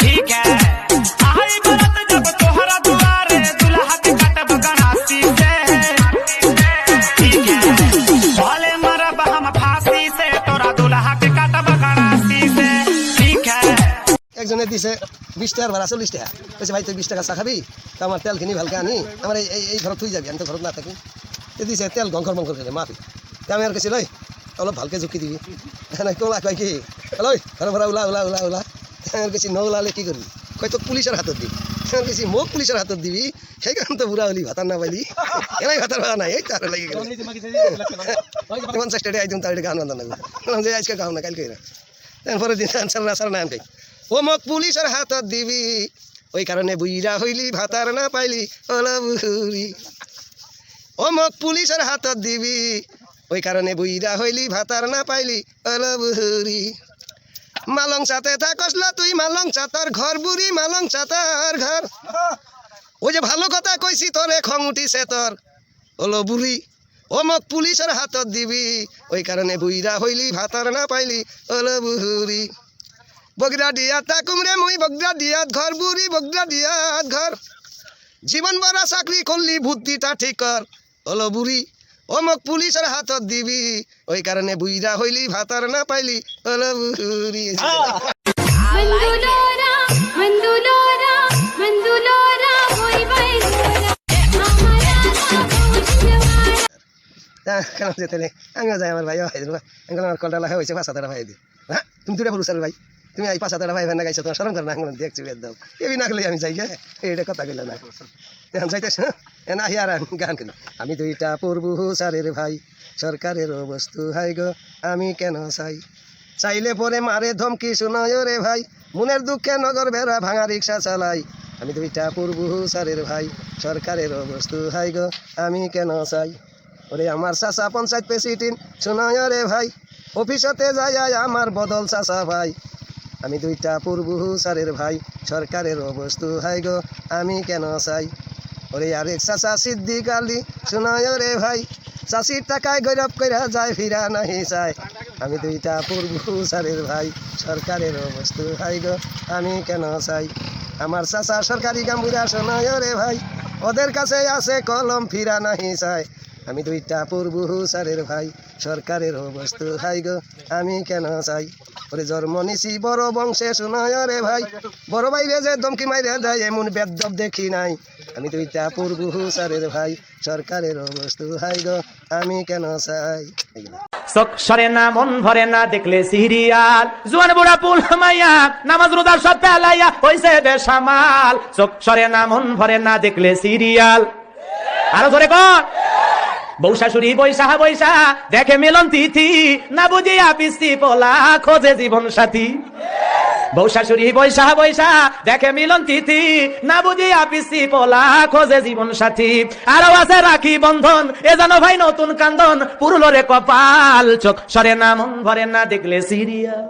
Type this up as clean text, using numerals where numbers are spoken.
ठीक है आई बरत जब तोहरा दुआरे दुल्हा के काटब गणासी से ठीक है भले मरब हम फांसी से तोरा दुल्हा के काटब गणासी से ठीक है একজনে দিছে 20 টাকার ভাড়া 40 টাকা কইছে ভাই তুই 20 টাকা চা খাবি তো আমার তেল কিনি ভালকে আনি আমার এই ঘর তুই যাবি আমি তো ঘর না থাকি এ দিছে তেল গঙ্কর মঙ্কর করে মাফি আমি আর কইছি লই অলপ ভালকে ঝুঁকি দিবি না কোলা কয় কি লই ঘর ভরা উলা উলা উলা উলা আমি কইছি নৌলালে কি করবি কই তো পুলিশের হাতত দিবি আমি কইছি মোক পুলিশের হাতত দিবি সেই কারণ তো বুড়া হলি ভাতার না পাইলি এলাই ভাতার ভাড়া নাই এই তার লাগি গেল 50 টাকা আইতুম তার গান বান্ধা না বললাম যে আজকে গাও না কালকে না তারপরে দিন আনসার রাসার নাম কই ও মোক পুলিশের হাতত দিবি ওই কারণে বুইরা হইলি ভাতার না পাইলি ওলা বুড়ি ও মোক পুলিশের হাতত দিবি ওই কারণে বুইরা হইলি ভাতার না পাইলি ওলা বুড়ি মালং সাথে থাকসলা তুই মালং চাতার ঘর বুড়ি মালং চাতার ঘর ওই যে ভালো কথা কইছি তোরে খং উঠিছে তোর ওলো বুড়ি ও মোক পুলিশের হাতত দিবি ওই কারণে বুইরা হইলি ভাতার না পাইলি ওলো বুড়ি বগরা দিয়াত তাকুম রে মুই বগরা দিয়াত ঘর বুড়ি বগরা দিয়াত ঘর জীবন বড়া চাকরি করলি বুদ্ধিটা ঠিক কর ওলো বুড়ি ও মোক পুলিশের হাতত দিবি ওই কারণে বুইরা হইলি ভাতার না পাইলি ওলো বুড়ি কেন যেতে নেই আমিও যাই আমার ভাইও ভাই আমার কলটা লাগা হয়েছে 5 টাকা ভাই দিই হ্যাঁ তুমি দুটা পুরুষের ভাই তুমি এই 5 টাকা ভাই ভাই না গাইছো তোমার শরম কর না দেখছি বেদ দাও এই না গেলে আমি যাই গে এইটা কথা কইলা না এখন যাইতেছ না হিয়ার গান করি আমি দুইটা পূর্ব সারের ভাই সরকারের বস্তু হাই গো আমি কেন চাই চাইলে পরে মারে ধমকি শোনায় রে ভাই মনের দুঃখে নগর বেড়া ভাঙা রিক্সা চালাই আমি দুইটা পূর্ব সারের ভাই সরকারের বস্তু হাই গো আমি কেন চাই ওরে আমার চাচা পঞ্চায়েত প্রেসিডেন্ট শোনায় রে ভাই অফিসতে যাই আমার বদল চাচা ভাই আমি দুইটা পূর্ব সারের ভাই সরকারের বস্তু হাই গো আমি কেন চাই ওরে আরেক চাচা সিদ্দিক আলী শোনায় রে ভাই চাষির টাকায় গৌরব কইরা যায় ফিরা নাহি চাই আমি দুইটা পূর্ব সারের ভাই সরকারের বস্তু হাই গো আমি কেন চাই আমার চাচা সরকারি গাম্বুরা শোনায় রে ভাই ওদের কাছে আছে কলম ফিরা নাহি চাই আমি দুইটা পূর্ব সারের ভাই সরকারের বস্তু হাই গো আমি কেন চাই ওরে জন্ম নিছি বড় বংশে শোনায় রে ভাই বড় বাইরে যে দমকি মাইরে দেয় এমন বেদব দেখি নাই আমি দুইটা পূর্ব সারের ভাই সরকারের বস্তু হাই গো আমি কেন চাই চোখ সরে না মন ভরে না দেখলে সিরিয়াল জোয়ান বুড়া পুল মাইয়া নামাজ রোজা সব পেলাইয়া হইছে বেসামাল চোখ সরে না মন ভরে না দেখলে সিরিয়াল আরো ধরে কর বউ শাশুড়ি বৈশা বৈশা দেখে মিলন তিথি না বুঝিয়া পিস্তি পোলা খোঁজে জীবন সাথী বউ শাশুড়ি বৈশা বৈশা দেখে মিলন তিথি না বুঝিয়া পিস্তি পোলা খোঁজে জীবন সাথী আরো আছে রাখি বন্ধন এ জানো ভাই নতুন কান্দন পুরুলো রে কপাল চোখ সরে না মন ভরে না দেখলে সিরিয়াল